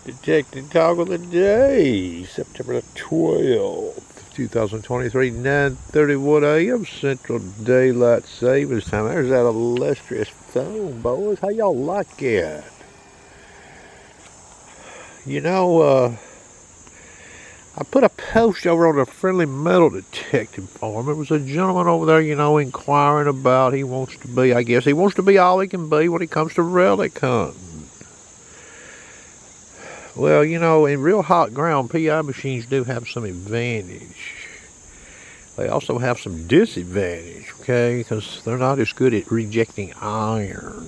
Detecting Toggle the day, September the 12th, 2023, 9:31 a.m. Central Daylight Savings Time. There's that illustrious phone, boys. How y'all like it? You know, I put a post over on the Friendly Metal Detective forum. It was a gentleman over there, inquiring about he wants to be, I guess, he wants to be all he can be when it comes to relic hunting. Well, in real hot ground, PI machines do have some advantage. They also have some disadvantage, okay, because they're not as good at rejecting iron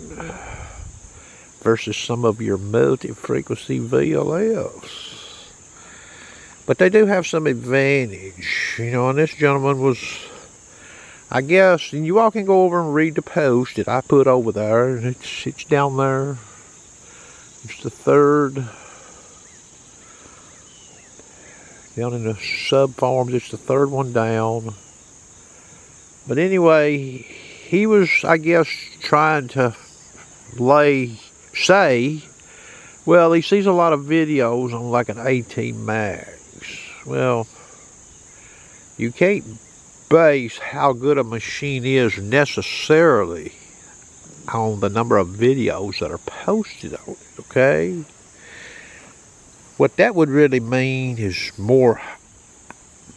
versus some of your multi-frequency VLFs. But they do have some advantage, and this gentleman was, I guess, and you all can go over and read the post that I put over there, and it's down there. It's the third. Down in the sub-forums, it's the third one down. But anyway, he was, I guess, trying to say, well, he sees a lot of videos on like an AT Max. Well, you can't base how good a machine is necessarily on the number of videos that are posted on it, okay? What that would really mean is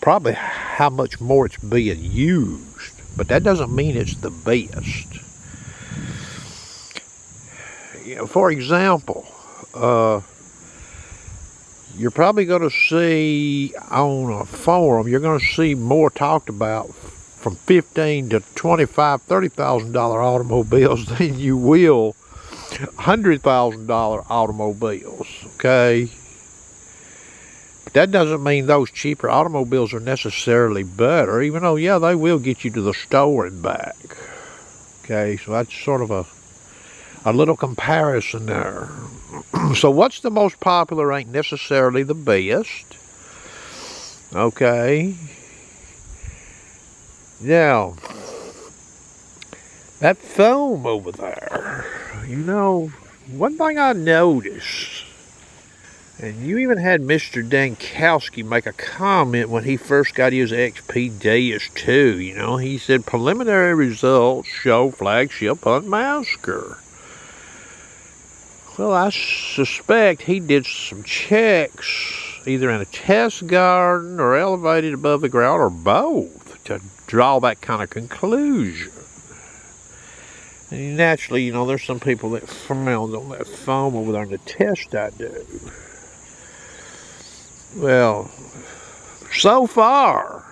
probably how much more it's being used. But that doesn't mean it's the best. For example, you're probably going to see on a forum, you're going to see more talked about from $15,000 to $25,000, $30,000 automobiles than you will $100,000 automobiles, okay? That doesn't mean those cheaper automobiles are necessarily better, even though, yeah, they will get you to the store and back. Okay, so that's sort of a little comparison there. So what's the most popular ain't necessarily the best. Okay. Now, that foam over there, one thing I noticed, and you even had Mr. Dankowski make a comment when he first got his XP Deus 2. He said preliminary results show flagship unmasker. Well, I suspect he did some checks either in a test garden or elevated above the ground or both to draw that kind of conclusion. And naturally, there's some people that frowned on that foam over there in the test I do. Well, so far,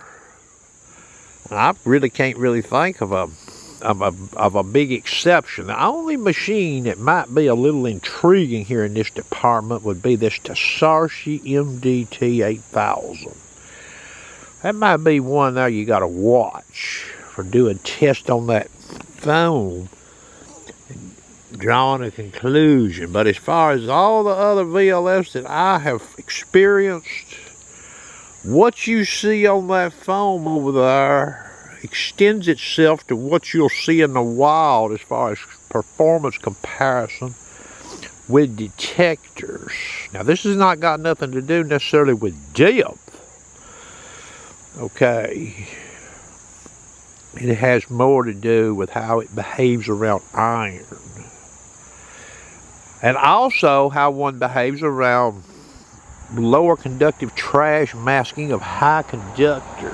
I really can't think of a big exception. The only machine that might be a little intriguing here in this department would be this Tessarci MDT 8000. That might be one there you got to watch for doing tests on that foam, drawing a conclusion. But as far as all the other VLFs that I have experienced, what you see on that foam over there extends itself to what you'll see in the wild as far as performance comparison with detectors. Now, this has not got nothing to do necessarily with depth. Okay. It has more to do with how it behaves around iron. And also how one behaves around lower conductive trash masking of high conductors.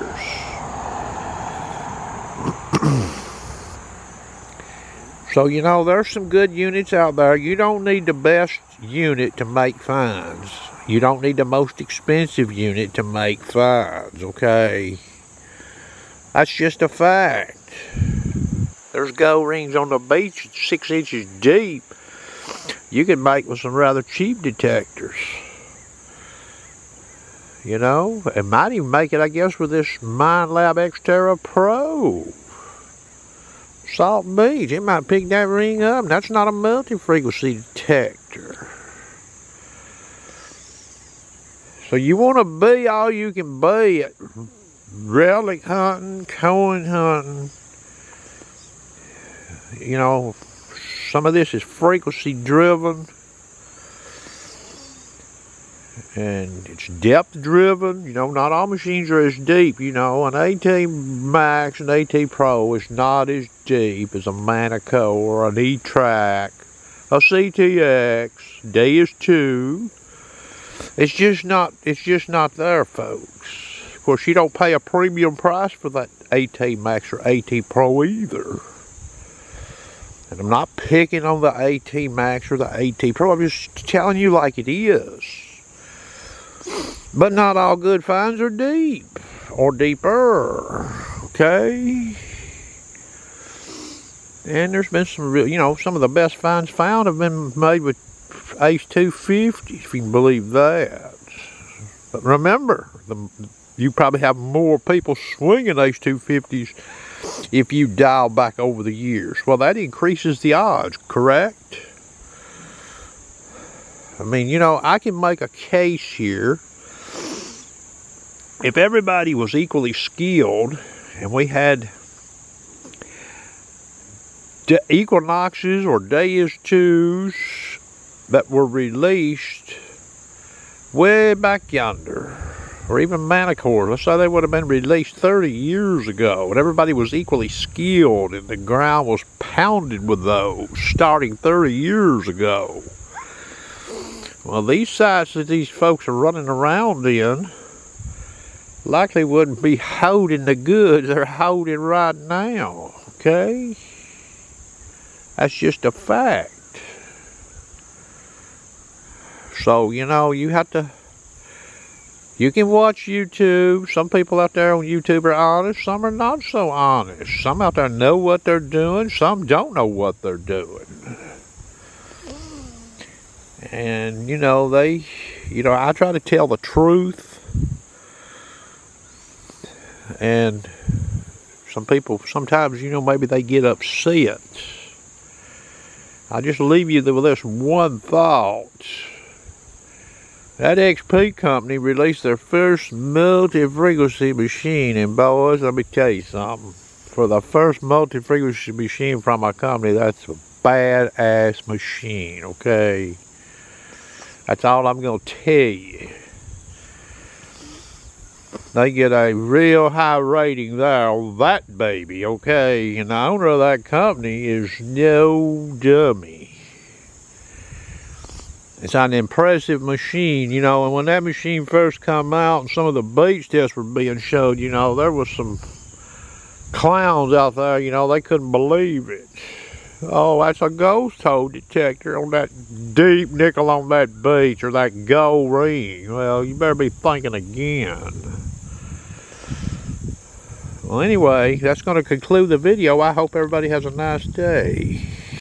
So, there's some good units out there. You don't need the best unit to make finds. You don't need the most expensive unit to make finds, okay? That's just a fact. There's gold rings on the beach 6 inches deep you can make with some rather cheap detectors. It might even make it, I guess, with this Minelab Xterra Pro. Salt Beach, it might pick that ring up. That's not a multi-frequency detector. So you want to be all you can be at relic hunting, coin hunting. Some of this is frequency driven. And it's depth driven. You know, not all machines are as deep. You know, an AT Max and AT Pro is not as deep as a Manico or an E-Track, a CTX, DS2. It's just not there, folks. Of course, you don't pay a premium price for that AT Max or AT Pro either. And I'm not picking on the AT Max or the AT Pro. I'm just telling you like it is. But not all good finds are deep or deeper. Okay? And there's been some real, you know, some of the best finds found have been made with Ace 250s, if you can believe that. But remember, you probably have more people swinging Ace 250s if you dial back over the years. Well, that increases the odds, correct? I mean, you know, I can make a case here. If everybody was equally skilled and we had Equinoxes or DS2s that were released way back yonder, or even Manicores, let's say they would have been released 30 years ago, and everybody was equally skilled and the ground was pounded with those starting 30 years ago. Well, these sites that these folks are running around in likely wouldn't be holding the goods they're holding right now, okay? That's just a fact. So, you know, you can watch YouTube. Some people out there on YouTube are honest, some are not so honest. Some out there know what they're doing, some don't know what they're doing. And, you know, I try to tell the truth. And some people, sometimes, you know, maybe they get upset. I'll just leave you with this one thought. That XP company released their first multi-frequency machine, and boys, let me tell you something. For the first multi-frequency machine from a company, that's a badass machine, okay? That's all I'm going to tell you. They get a real high rating there on that baby, okay? And the owner of that company is no dummy. It's an impressive machine, you know, and when that machine first come out and some of the beach tests were being showed, you know, there was some clowns out there, you know, they couldn't believe it. Oh, that's a ghost hole detector on that deep nickel on that beach, or that gold ring. Well, you better be thinking again. Well, anyway, that's going to conclude the video. I hope everybody has a nice day.